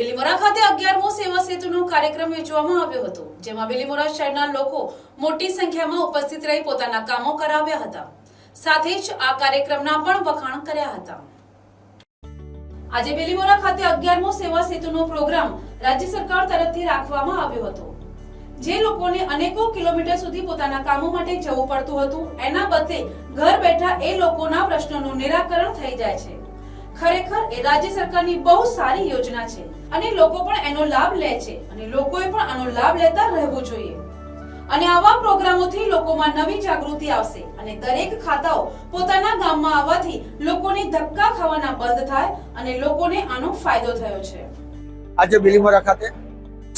બિલીમોરા ખાતે 11મો સેવા સેતુનો કાર્યક્રમ યોજવામાં આવ્યો હતો, જેમાં બિલીમોરા શહેરના લોકો મોટી સંખ્યામાં ઉપસ્થિત રહી પોતાના કામો કરાવ્યા હતા. સાથે જ આ કાર્યક્રમના પણ વખાણ કર્યા હતા. આજે બિલીમોરા ખાતે 11મો સેવા સેતુનો પ્રોગ્રામ રાજ્ય સરકાર તરફથી રાખવામાં આવ્યો હતો. જે લોકોને અનેકો કિલોમીટર સુધી પોતાના કામો માટે જવું પડતું હતું, એના બદલે ઘર બેઠા એ લોકોના પ્રશ્નોનું નિરાકરણ થઈ જાય છે. ખરેખર એ રાજ્ય સરકારની બહુ સારી યોજના છે અને લોકો પણ એનો લાભ લે છે અને લોકોએ પણ આનો લાભ લેતા રહેવું જોઈએ. અને આવા પ્રોગ્રામોથી લોકોમાં નવી જાગૃતિ આવશે અને દરેક ખાતાઓ પોતાના ગામમાં આવવાથી લોકોને ધક્કા ખાવાના બંધ થાય અને લોકોને આનો ફાયદો થયો છે. આજે બિલીમોરા ખાતે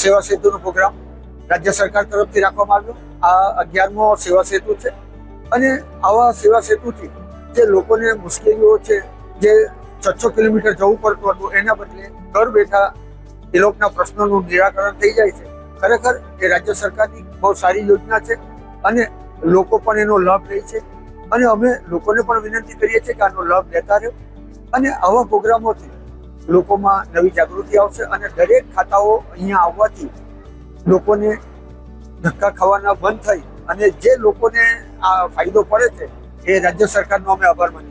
સેવા સેતુનો પ્રોગ્રામ રાજ્ય સરકાર તરફથી રાખવામાં આવ્યો. આ 11મો સેવા સેતુ છે અને આવા સેવા સેતુથી જે લોકોને મુશ્કેલીઓ છે, જે 600 કિલોમીટર જવું પડતું હતું, એના બદલે ઘર બેઠા એ લોકોના પ્રશ્નોનું નિરાકરણ થઈ જાય છે. ખરેખર એ રાજ્ય સરકારની બહુ સારી યોજના છે અને લોકો પણ એનો લાભ લે છે અને અમે લોકોને પણ વિનંતી કરીએ છીએ કે આનો લાભ લેતા રહો અને આવા પ્રોગ્રામોથી લોકોમાં નવી જાગૃતિ આવશે અને દરેક ખાતાઓ અહીંયા આવવાથી લોકોને ધક્કા ખાવાના બંધ થઈ અને જે લોકોને આ ફાયદો પડે છે એ રાજ્ય સરકારનો અમે આભાર માનીએ.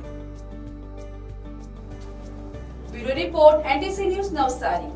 Bureau report NTC news Navsari.